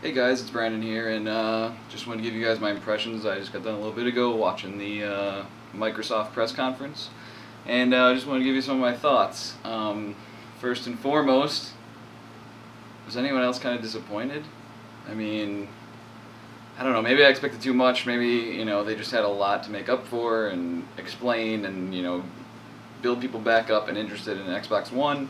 Hey guys, it's Brandon here, and just want to give you guys my impressions. I just got done a little bit ago watching the Microsoft press conference, and I just want to give you some of my thoughts. First and foremost, was anyone else kind of disappointed? I mean, I don't know, maybe I expected too much. Maybe, they just had a lot to make up for and explain and, build people back up and interested in Xbox One.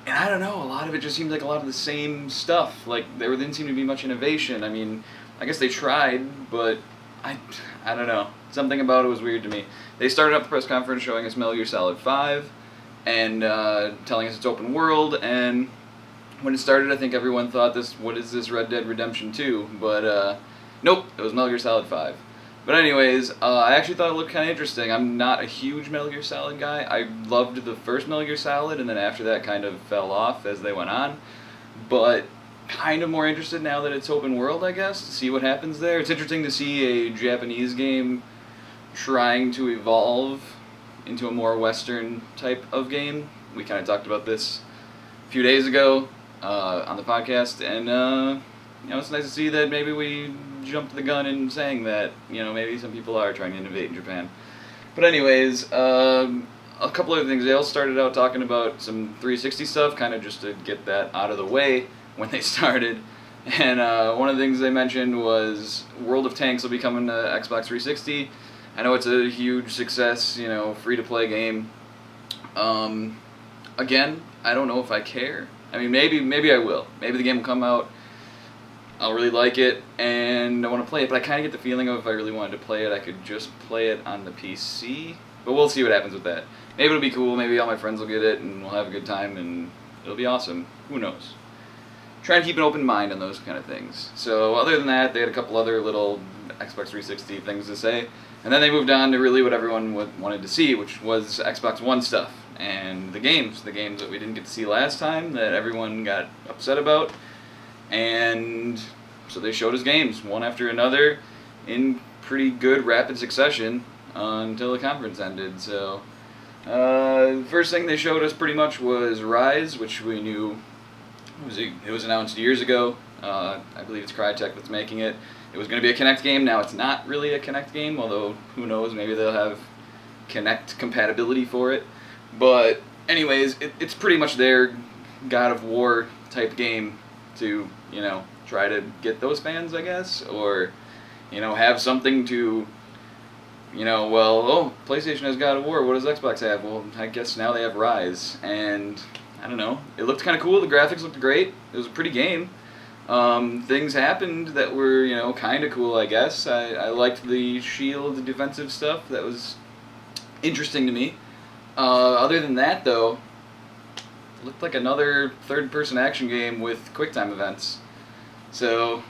And I don't know, a lot of it just seemed like a lot of the same stuff. Like, there didn't seem to be much innovation. I mean, I guess they tried, but I don't know. Something about it was weird to me. They started up the press conference showing us Metal Gear Solid 5 and telling us it's open world, and when it started, I think everyone thought what is this, Red Dead Redemption 2? But, nope, it was Metal Gear Solid 5. But anyways, I actually thought it looked kind of interesting. I'm not a huge Metal Gear Solid guy. I loved the first Metal Gear Solid, and then after that kind of fell off as they went on. But kind of more interested now that it's open world, I guess, to see what happens there. It's interesting to see a Japanese game trying to evolve into a more Western type of game. We kind of talked about this a few days ago on the podcast, and it's nice to see that maybe we jumped the gun in saying that, maybe some people are trying to innovate in Japan. But anyways, a couple other things. They all started out talking about some 360 stuff, kind of just to get that out of the way when they started. And one of the things they mentioned was World of Tanks will be coming to Xbox 360. I know it's a huge success, free-to-play game. Again, I don't know if I care. I mean, maybe I will. Maybe the game will come out, I'll really like it, and I want to play it, but I kind of get the feeling of if I really wanted to play it, I could just play it on the PC. But we'll see what happens with that. Maybe it'll be cool, maybe all my friends will get it, and we'll have a good time, and it'll be awesome. Who knows? Try to keep an open mind on those kind of things. So other than that, they had a couple other little Xbox 360 things to say, and then they moved on to really what everyone wanted to see, which was Xbox One stuff, and the games that we didn't get to see last time, that everyone got upset about. And so they showed us games, one after another, in pretty good rapid succession until the conference ended. So, the first thing they showed us pretty much was Rise, which we knew it was announced years ago. I believe it's Crytek that's making it. It was going to be a Kinect game. Now it's not really a Kinect game, although who knows, maybe they'll have Kinect compatibility for it. But anyways, it's pretty much their God of War type game to, try to get those fans, I guess, or, have something to, PlayStation has God of War, what does Xbox have? Well, I guess now they have Rise, and, I don't know, it looked kind of cool, the graphics looked great, it was a pretty game. Things happened that were, kind of cool, I guess. I liked the shield defensive stuff, that was interesting to me. Other than that, though, it looked like another third-person action game with QuickTime events. So,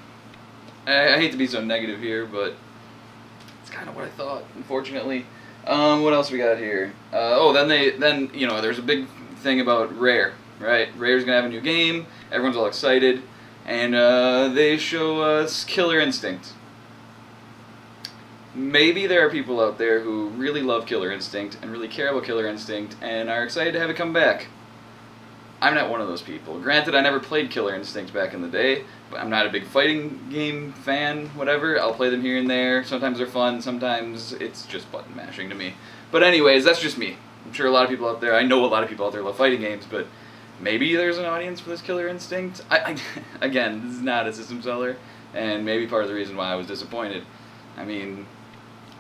I hate to be so negative here, but it's kind of what I thought, unfortunately. What else we got here? Then there's a big thing about Rare, right? Rare's gonna have a new game, everyone's all excited, and they show us Killer Instinct. Maybe there are people out there who really love Killer Instinct and really care about Killer Instinct and are excited to have it come back. I'm not one of those people. Granted, I never played Killer Instinct back in the day, but I'm not a big fighting game fan, whatever. I'll play them here and there. Sometimes they're fun, sometimes it's just button mashing to me. But anyways, that's just me. I'm sure a lot of people out there, I know a lot of people out there love fighting games, but maybe there's an audience for this Killer Instinct. Again, this is not a system seller, and maybe part of the reason why I was disappointed. I mean,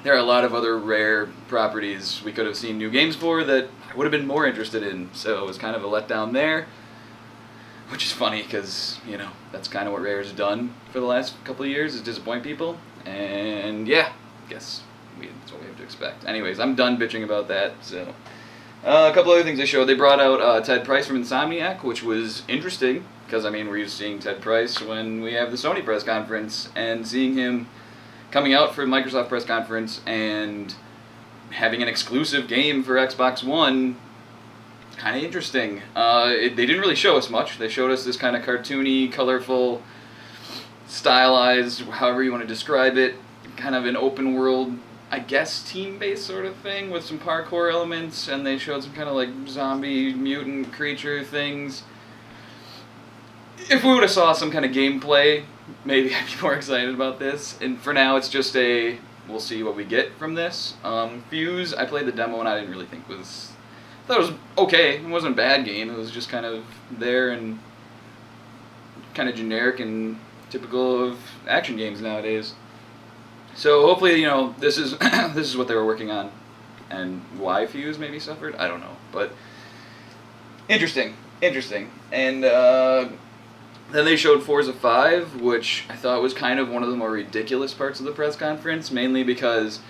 there are a lot of other Rare properties we could have seen new games for that I would have been more interested in, so it was kind of a letdown there, which is funny because, that's kind of what Rare's done for the last couple of years, is disappoint people, and yeah, I guess that's what we have to expect. Anyways, I'm done bitching about that, so. A couple other things they showed. They brought out Ted Price from Insomniac, which was interesting, because, we're used to seeing Ted Price when we have the Sony press conference, and seeing him coming out for Microsoft press conference and having an exclusive game for Xbox One, kind of interesting. They didn't really show us much. They showed us this kind of cartoony, colorful, stylized, however you want to describe it, kind of an open world, I guess, team-based sort of thing with some parkour elements, and they showed some kind of like zombie mutant creature things. if we would have saw some kind of gameplay, maybe I'd be more excited about this. And for now, it's just we'll see what we get from this. Fuse, I played the demo and I didn't really think I thought it was okay. It wasn't a bad game. It was just kind of there and kind of generic and typical of action games nowadays. So hopefully, this is this is what they were working on, and why Fuse maybe suffered. I don't know, but interesting. And then they showed Forza 5, which I thought was kind of one of the more ridiculous parts of the press conference, mainly because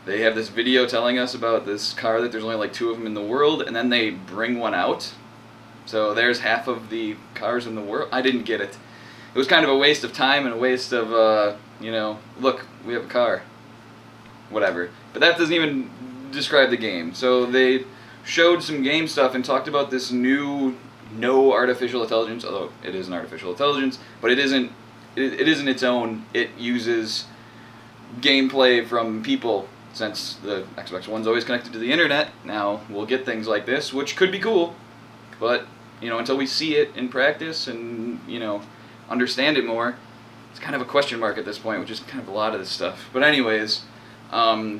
they have this video telling us about this car that there's only like 2 of them in the world, and then they bring one out. So there's half of the cars in the world. I didn't get it. It was kind of a waste of time and a waste of, look, we have a car. Whatever. But that doesn't even describe the game. So they showed some game stuff and talked about this new no artificial intelligence, although it is an artificial intelligence, but it isn't its own. It uses gameplay from people. Since the Xbox One's always connected to the internet, now we'll get things like this, which could be cool, but, until we see it in practice and, understand it more, it's kind of a question mark at this point, which is kind of a lot of this stuff. But anyways,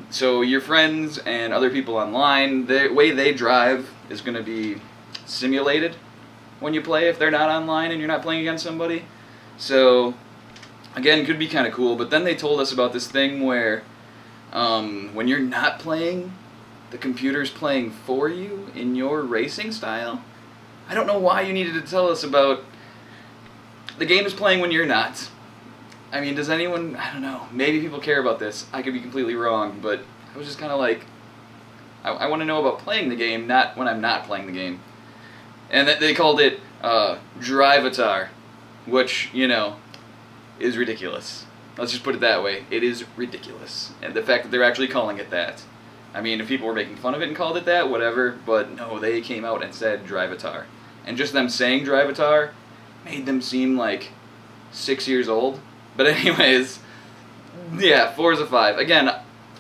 so your friends and other people online, the way they drive is going to be simulated when you play if they're not online and you're not playing against somebody. So, again, could be kind of cool, but then they told us about this thing where when you're not playing, the computer's playing for you in your racing style. I don't know why you needed to tell us about the game is playing when you're not. I mean, does anyone, I don't know, maybe people care about this. I could be completely wrong, but I was just kind of like, I want to know about playing the game, not when I'm not playing the game. And they called it Drivatar, which, is ridiculous. Let's just put it that way. It is ridiculous. And the fact that they're actually calling it that. I mean, if people were making fun of it and called it that, whatever, but no, they came out and said Drivatar. And just them saying Drivatar made them seem like 6 years old. But anyways, yeah, Forza 5. Again,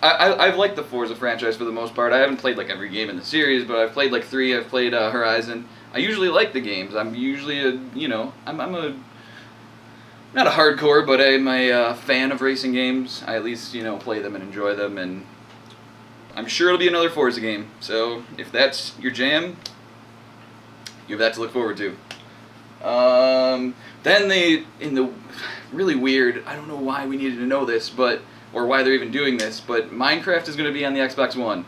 I've liked the Forza franchise for the most part. I haven't played like every game in the series, but I've played like 3. I've played Horizon. I usually like the games. I'm usually I'm a not a hardcore, but I'm a fan of racing games. I at least, play them and enjoy them, and I'm sure it'll be another Forza game. So if that's your jam, you have that to look forward to. Then in the really weird, I don't know why we needed to know this, or why they're even doing this, but Minecraft is going to be on the Xbox One.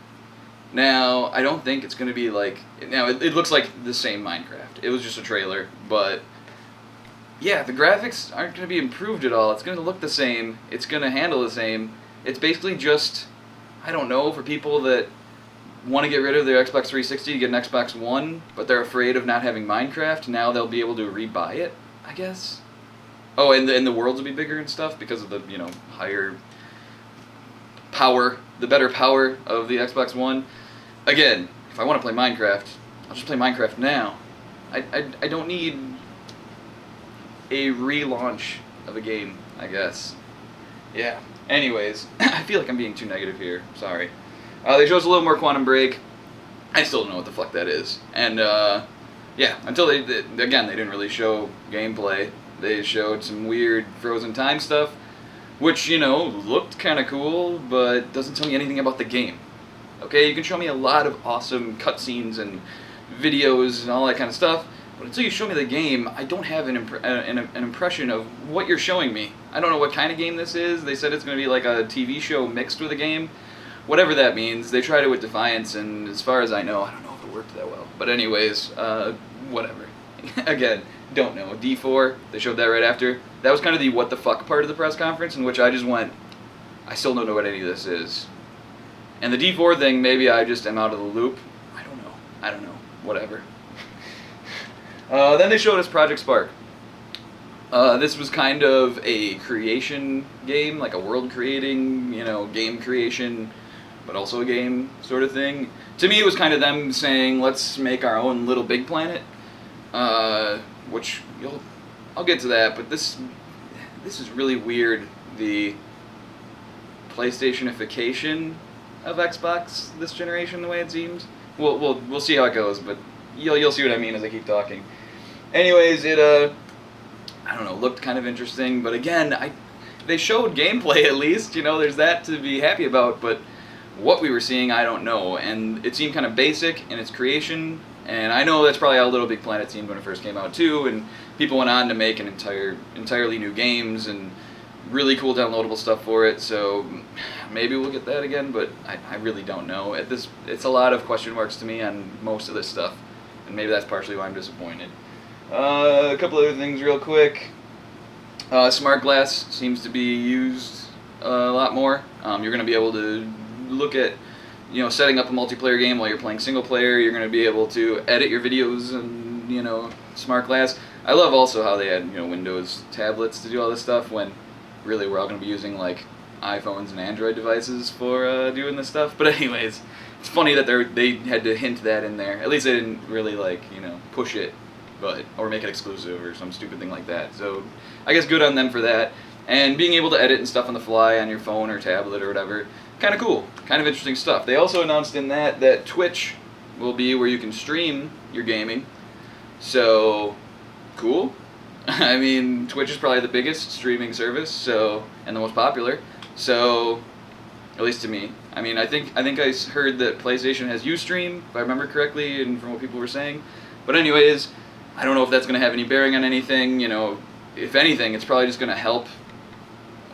Now, I don't think it's going to be it looks like the same Minecraft. It was just a trailer, but yeah, the graphics aren't going to be improved at all. It's going to look the same. It's going to handle the same. It's basically just, I don't know, for people that want to get rid of their Xbox 360 to get an Xbox One, but they're afraid of not having Minecraft. Now they'll be able to rebuy it, I guess. Oh, and the worlds will be bigger and stuff because of the, higher power, the better power of the Xbox One. Again, if I want to play Minecraft, I'll just play Minecraft now. I don't need a relaunch of a game, I guess. Yeah. Anyways, I feel like I'm being too negative here. Sorry. They showed us a little more Quantum Break. I still don't know what the fuck that is. And, yeah, until they didn't really show gameplay. They showed some weird frozen time stuff, which, looked kind of cool, but doesn't tell me anything about the game. Okay, you can show me a lot of awesome cutscenes and videos and all that kind of stuff, but until you show me the game, I don't have an impression of what you're showing me. I don't know what kind of game this is. They said it's going to be like a TV show mixed with a game. Whatever that means. They tried it with Defiance, and as far as I know, I don't know if it worked that well. But anyways, whatever. Again, don't know. D4, they showed that right after. That was kind of the what the fuck part of the press conference, in which I just went, I still don't know what any of this is. And the D4 thing, maybe I just am out of the loop. I don't know. Whatever. Then they showed us Project Spark. This was kind of a creation game, like a world creating, game creation, but also a game sort of thing. To me, it was kind of them saying, let's make our own little big planet, which I'll get to that, but this is really weird, the PlayStationification of Xbox this generation, the way it seems. We'll see how it goes, but you'll see what I mean as I keep talking. Anyways, I don't know, looked kind of interesting. But again, they showed gameplay at least. There's that to be happy about. But what we were seeing, I don't know. And it seemed kind of basic in its creation. And I know that's probably how Little Big Planet seemed when it first came out too. And people went on to make entirely new games and really cool downloadable stuff for it. So maybe we'll get that again. But I really don't know. It's a lot of question marks to me on most of this stuff. And maybe that's partially why I'm disappointed. A couple other things real quick. Smart glass seems to be used a lot more. You're going to be able to look at, setting up a multiplayer game while you're playing single player. You're going to be able to edit your videos and, smart glass. I love also how they had, Windows tablets to do all this stuff when really we're all going to be using like iPhones and Android devices for doing this stuff. But anyways, it's funny that they had to hint that in there. At least they didn't really push it, or make it exclusive or some stupid thing like that. So I guess good on them for that. And being able to edit and stuff on the fly on your phone or tablet or whatever, kind of cool, kind of interesting stuff. They also announced in that Twitch will be where you can stream your gaming. So cool. I mean, Twitch is probably the biggest streaming service, and the most popular. So, at least to me. I mean, I think I heard that PlayStation has Ustream, if I remember correctly, and from what people were saying. But anyways, I don't know if that's going to have any bearing on anything. If anything, it's probably just going to help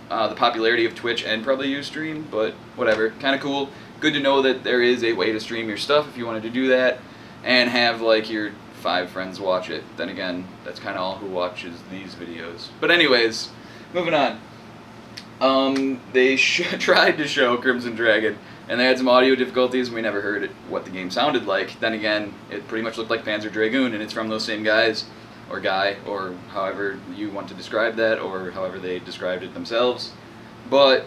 the popularity of Twitch and probably Ustream. But whatever, kind of cool. Good to know that there is a way to stream your stuff if you wanted to do that, and have your 5 friends watch it. Then again, that's kind of all who watches these videos. But anyways, moving on. They tried to show Crimson Dragon, and they had some audio difficulties, and we never heard what the game sounded like. Then again, it pretty much looked like Panzer Dragoon, and it's from those same guys, or guy, or however you want to describe that, or however they described it themselves. But,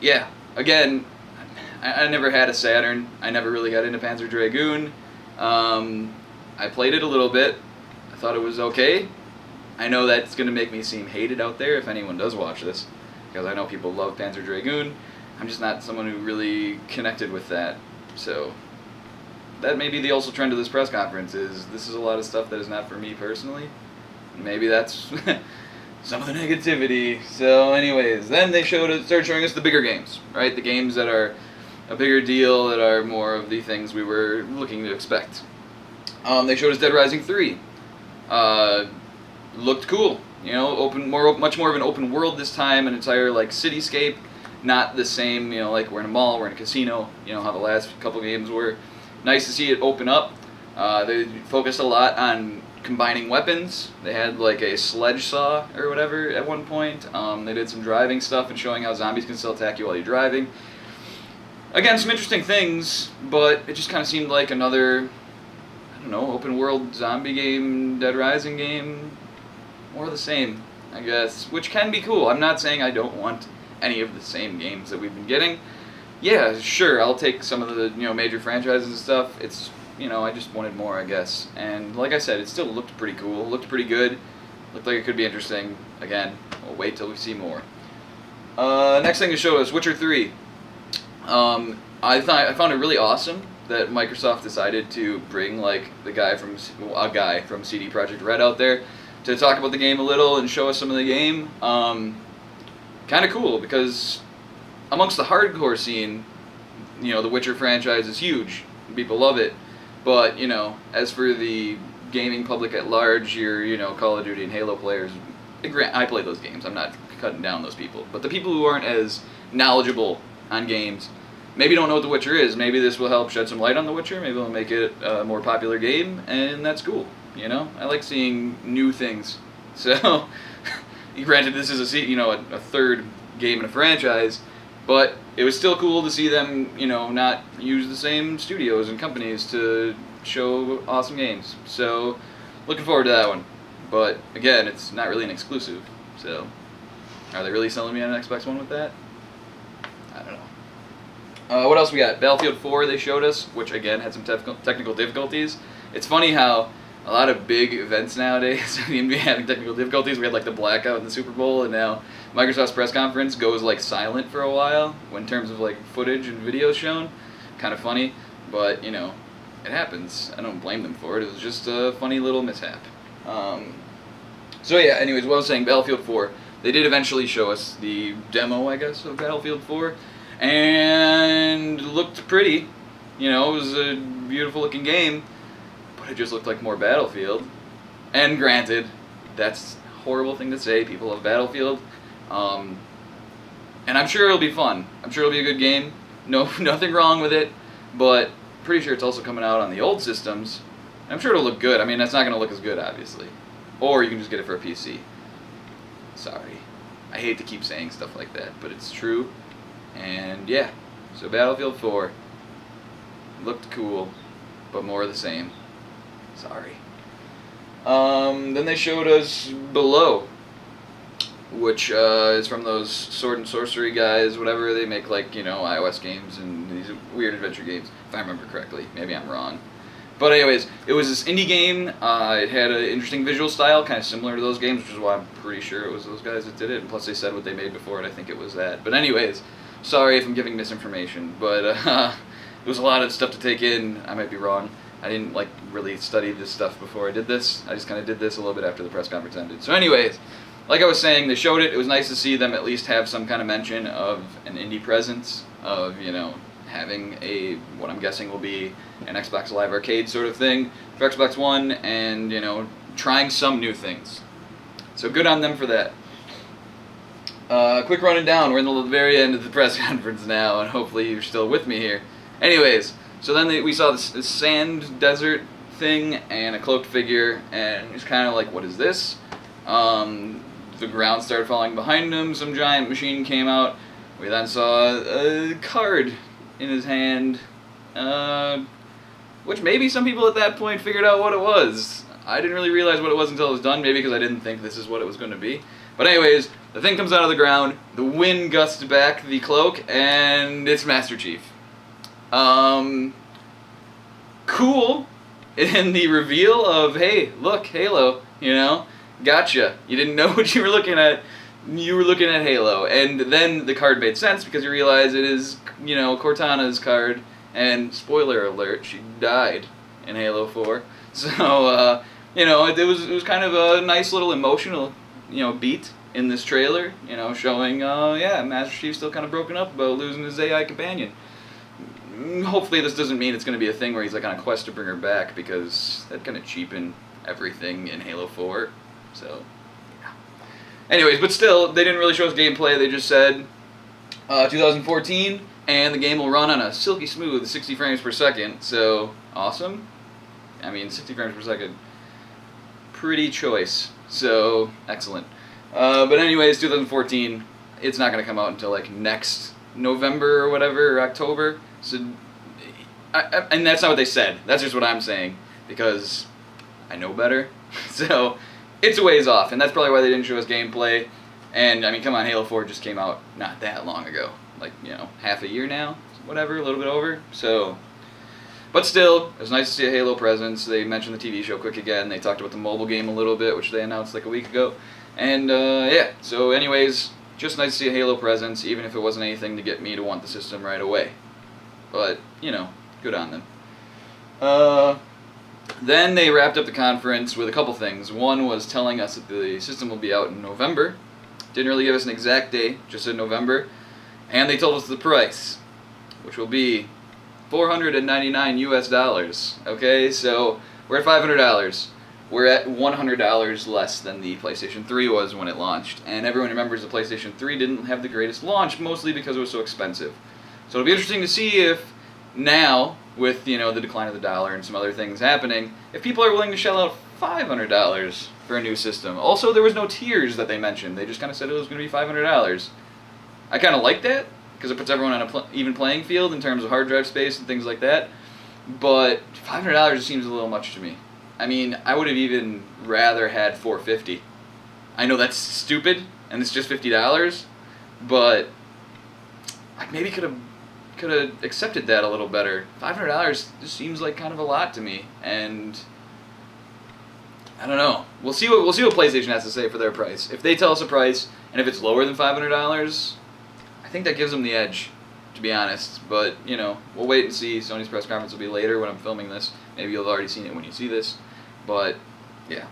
yeah, again, I never had a Saturn. I never really got into Panzer Dragoon. I played it a little bit. I thought it was okay. I know that's going to make me seem hated out there if anyone does watch this, because I know people love Panzer Dragoon. I'm just not someone who really connected with that. So that may be the also trend of this press conference, this is a lot of stuff that is not for me personally. Maybe that's some of the negativity. So anyways, then they started showing us the bigger games, right? The games that are a bigger deal, that are more of the things we were looking to expect. They showed us Dead Rising 3. Looked cool. Much more of an open world this time, an entire cityscape, not the same. We're in a mall, we're in a casino. How the last couple games were. Nice to see it open up. They focused a lot on combining weapons. They had a sledge saw or whatever at one point. They did some driving stuff and showing how zombies can still attack you while you're driving. Again, some interesting things, but it just kind of seemed like another, open world zombie game, Dead Rising game. More of the same, I guess, which can be cool. I'm not saying I don't want any of the same games that we've been getting. Yeah, sure, I'll take some of the major franchises and stuff. It's I just wanted more, I guess. And like I said, it still looked pretty cool. Looked pretty good. Looked like it could be interesting. Again, we'll wait till we see more. Next thing to show us, Witcher 3. I found it really awesome that Microsoft decided to bring a guy from CD Projekt Red out there to talk about the game a little and show us some of the game. Kind of cool, because amongst the hardcore scene, the Witcher franchise is huge. People love it. But, as for the gaming public at large, your, Call of Duty and Halo players, I play those games. I'm not cutting down those people. But the people who aren't as knowledgeable on games maybe don't know what The Witcher is. Maybe this will help shed some light on The Witcher. Maybe it'll make it a more popular game, and that's cool. I like seeing new things. So, granted, this is a third game in a franchise, but it was still cool to see them, not use the same studios and companies to show awesome games. So, looking forward to that one. But again, it's not really an exclusive. So, are they really selling me on an Xbox One with that? I don't know. What else we got? Battlefield 4 they showed us, which again had some technical difficulties. It's funny how a lot of big events nowadays seem to be having technical difficulties. We had the blackout in the Super Bowl, and now Microsoft's press conference goes silent for a while in terms of footage and videos shown. Kind of funny, but it happens. I don't blame them for it. It was just a funny little mishap. So yeah, anyways, what I was saying, Battlefield 4, they did eventually show us the demo, I guess, of Battlefield 4, and looked pretty. You know, it was a beautiful looking game, but it just looked like more Battlefield. And granted, that's a horrible thing to say, people love Battlefield, and I'm sure it'll be fun. I'm sure it'll be a good game. No, nothing wrong with it, but pretty sure it's also coming out on the old systems. I'm sure it'll look good. I mean, that's not going to look as good, obviously. Or you can just get it for a PC. Sorry. I hate to keep saying stuff like that, but it's true. And yeah, so Battlefield 4 looked cool, but more of the same. Sorry. Then they showed us Below, which is from those Sword and Sorcery guys, whatever. They make, like, you know, iOS games and these weird adventure games, if I remember correctly. Maybe I'm wrong. But anyways, it was this indie game. It had an interesting visual style, kind of similar to those games, which is why I'm pretty sure it was those guys that did it. And plus they said what they made before it, I think it was that. But anyways, sorry if I'm giving misinformation, but it was a lot of stuff to take in. I might be wrong. I didn't, like, really study this stuff before I did this. I just kind of did this a little bit after the press conference ended. So anyways, like I was saying, they showed it. It was nice to see them at least have some kind of mention of an indie presence, of, you know, having a, what I'm guessing will be an Xbox Live Arcade sort of thing for Xbox One, and, you know, trying some new things. So good on them for that. Quick running down. We're in the very end of the press conference now, and hopefully you're still with me here. Anyways, so then we saw this sand desert thing and a cloaked figure, and it's kind of like, what is this? The ground started falling behind him, some giant machine came out. We then saw a card in his hand, which maybe some people at that point figured out what it was. I didn't really realize what it was until it was done, maybe because I didn't think this is what it was going to be. But anyways, the thing comes out of the ground, the wind gusts back the cloak, and it's Master Chief. Cool in the reveal of, hey, look, Halo, you know, gotcha. You didn't know what you were looking at. You were looking at Halo. And then the card made sense because you realize it is, you know, Cortana's card. And spoiler alert, she died in Halo 4. So, you know, it was kind of a nice little emotional, you know, beat in this trailer, you know, showing, yeah, Master Chief's still kind of broken up about losing his AI companion. Hopefully this doesn't mean it's going to be a thing where he's like on a quest to bring her back, because that kind of cheapened everything in Halo 4. So, yeah. Anyways, but still, they didn't really show us gameplay. They just said 2014, and the game will run on a silky smooth 60 frames per second. So, awesome. I mean, 60 frames per second, pretty choice. So, excellent. But anyways, 2014, it's not going to come out until like next November or whatever, or October. So, and that's not what they said. That's just what I'm saying, because I know better. So, it's a ways off, and that's probably why they didn't show us gameplay. And, I mean, come on, Halo 4 just came out not that long ago. Like, you know, half a year now, whatever, a little bit over. So, but still, it was nice to see a Halo presence. They mentioned the TV show quick again. They talked about the mobile game a little bit, which they announced like a week ago. And, yeah, so anyways, just nice to see a Halo presence, even if it wasn't anything to get me to want the system right away. But, you know, good on them. Then they wrapped up the conference with a couple things. One was telling us that the system will be out in November. Didn't really give us an exact date, just said November. And they told us the price, which will be $499 US. Okay, so we're at $500. We're at $100 less than the PlayStation 3 was when it launched. And everyone remembers the PlayStation 3 didn't have the greatest launch, mostly because it was so expensive. So it'll be interesting to see if now, with, you know, the decline of the dollar and some other things happening, if people are willing to shell out $500 for a new system. Also, there was no tiers that they mentioned. They just kind of said it was going to be $500. I kind of like that, because it puts everyone on an even playing field in terms of hard drive space and things like that. But $500 seems a little much to me. I mean, I would have even rather had $450. I know that's stupid, and it's just $50, but I maybe could have accepted that a little better. $500 just seems like kind of a lot to me, and I don't know. We'll see what PlayStation has to say for their price. If they tell us a price, and if it's lower than $500, I think that gives them the edge, to be honest. But, you know, we'll wait and see. Sony's press conference will be later when I'm filming this. Maybe you'll have already seen it when you see this. But, yeah.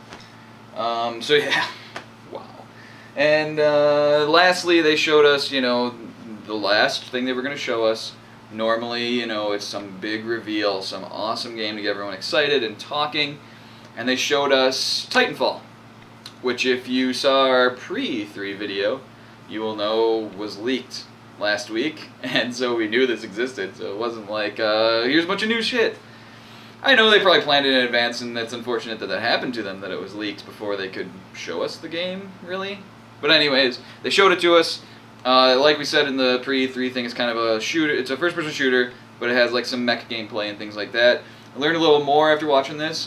So yeah, wow. And lastly, they showed us, you know, the last thing they were going to show us. Normally, you know, it's some big reveal, some awesome game to get everyone excited and talking. And they showed us Titanfall, which if you saw our pre-3 video, you will know was leaked last week. And so we knew this existed, so it wasn't like, here's a bunch of new shit. I know they probably planned it in advance, and it's unfortunate that that happened to them, that it was leaked before they could show us the game, really. But anyways, they showed it to us. Like we said in the pre-3 thing, it's kind of a shooter. It's a first-person shooter, but it has like some mech gameplay and things like that. I learned a little more after watching this.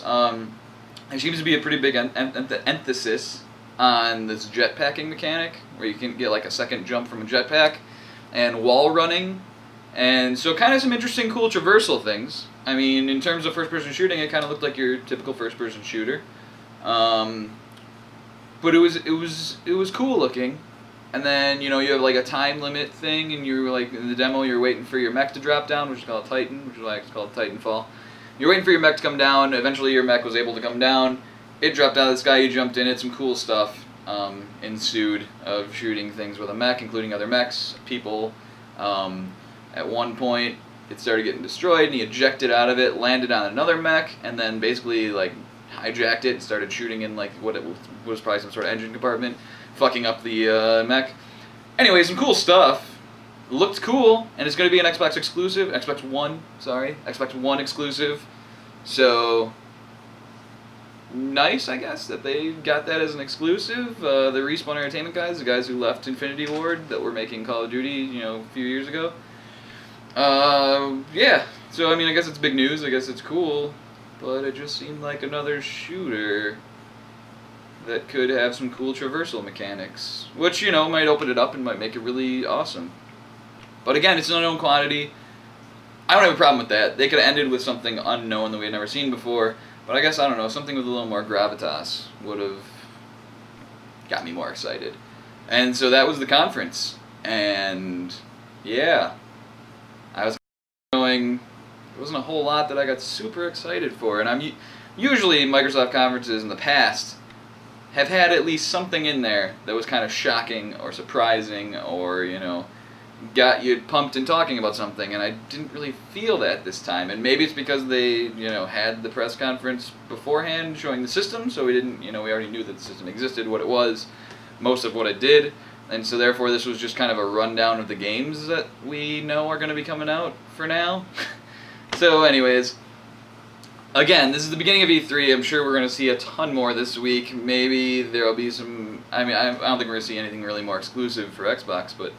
There seems to be a pretty big emphasis on this jetpacking mechanic, where you can get like a second jump from a jetpack, and wall running, and so kind of some interesting, cool traversal things. I mean, in terms of first-person shooting, it kind of looked like your typical first-person shooter, but it was cool looking. And then, you know, you have like a time limit thing, and you're like, in the demo, you're waiting for your mech to drop down, which is called Titan, which is why it's called Titanfall. You're waiting for your mech to come down. Eventually your mech was able to come down. It dropped out of the sky, you jumped in it. Some cool stuff ensued of shooting things with a mech, including other mechs, people. At one point, it started getting destroyed, and he ejected out of it, landed on another mech, and then basically like hijacked it and started shooting in like what it was probably some sort of engine compartment, fucking up the mech. Anyway, some cool stuff. Looked cool, and it's going to be an Xbox exclusive. Xbox One exclusive. So nice, I guess, that they got that as an exclusive. The Respawn Entertainment guys, the guys who left Infinity Ward that were making Call of Duty, you know, a few years ago. Yeah. So I mean, I guess it's big news. I guess it's cool, but it just seemed like another shooter that could have some cool traversal mechanics, which, you know, might open it up and might make it really awesome. But again, it's an unknown quantity. I don't have a problem with that. They could have ended with something unknown that we had never seen before, but I guess, I don't know, something with a little more gravitas would have got me more excited. And so that was the conference. And yeah, I was going, there wasn't a whole lot that I got super excited for. And I'm usually Microsoft conferences in the past have had at least something in there that was kind of shocking or surprising, or, you know, got you pumped and talking about something, and I didn't really feel that this time. And maybe it's because they, you know, had the press conference beforehand showing the system, so we didn't, you know, we already knew that the system existed, what it was, most of what it did, and so therefore this was just kind of a rundown of the games that we know are going to be coming out for now. So anyways, again, this is the beginning of E3. I'm sure we're going to see a ton more this week. Maybe there'll be some, I mean, I don't think we're going to see anything really more exclusive for Xbox, but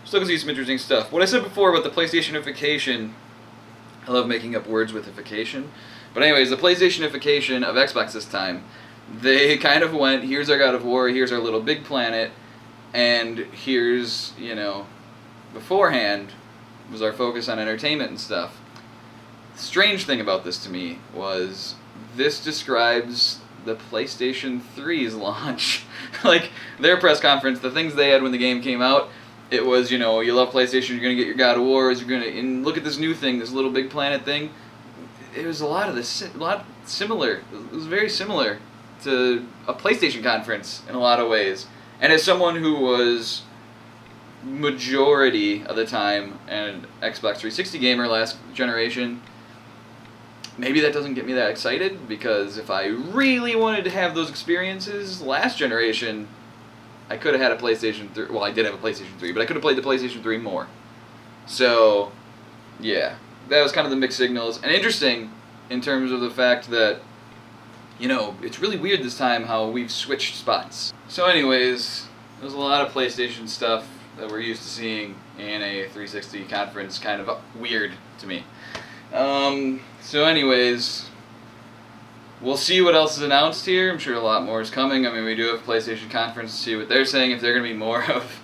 still going to see some interesting stuff. What I said before about the PlayStation-ification, I love making up words with ification, but anyways, the PlayStation-ification of Xbox this time, they kind of went, here's our God of War, here's our little big planet, and here's, you know, beforehand was our focus on entertainment and stuff. The strange thing about this to me was this describes the PlayStation 3's launch. Like, their press conference, the things they had when the game came out, it was, you know, you love PlayStation, you're going to get your God of Wars, you're going to, and look at this new thing, this little big planet thing. It was a lot similar. It was very similar to a PlayStation conference in a lot of ways. And as someone who was majority of the time an Xbox 360 gamer last generation, maybe that doesn't get me that excited, because if I really wanted to have those experiences last generation, I could have had a PlayStation 3. Well, I did have a PlayStation 3, but I could have played the PlayStation 3 more. So, yeah, that was kind of the mixed signals. And interesting in terms of the fact that, you know, it's really weird this time how we've switched spots. So anyways, there's a lot of PlayStation stuff that we're used to seeing in a 360 conference, kind of weird to me. So anyways, we'll see what else is announced here. I'm sure a lot more is coming. I mean, we do have a PlayStation conference to see what they're saying, if they're going to be more of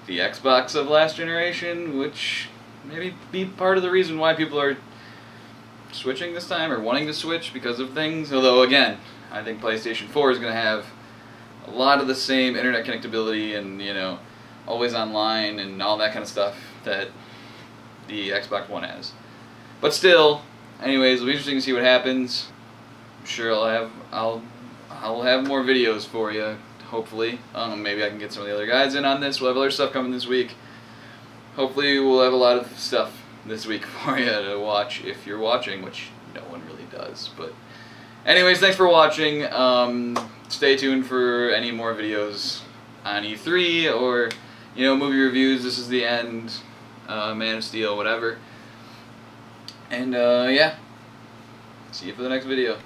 the Xbox of last generation, which maybe be part of the reason why people are switching this time, or wanting to switch because of things. Although, again, I think PlayStation 4 is going to have a lot of the same internet connectability and, you know, always online and all that kind of stuff that the Xbox One has. But still, anyways, it'll be interesting to see what happens. I'm sure I I'll have more videos for you, hopefully. Maybe I can get some of the other guys in on this. We'll have other stuff coming this week. Hopefully we'll have a lot of stuff this week for you to watch if you're watching, which no one really does. But anyways, thanks for watching. Stay tuned for any more videos on E3 or, movie reviews. This is the end. Man of Steel, whatever. And yeah, see you for the next video.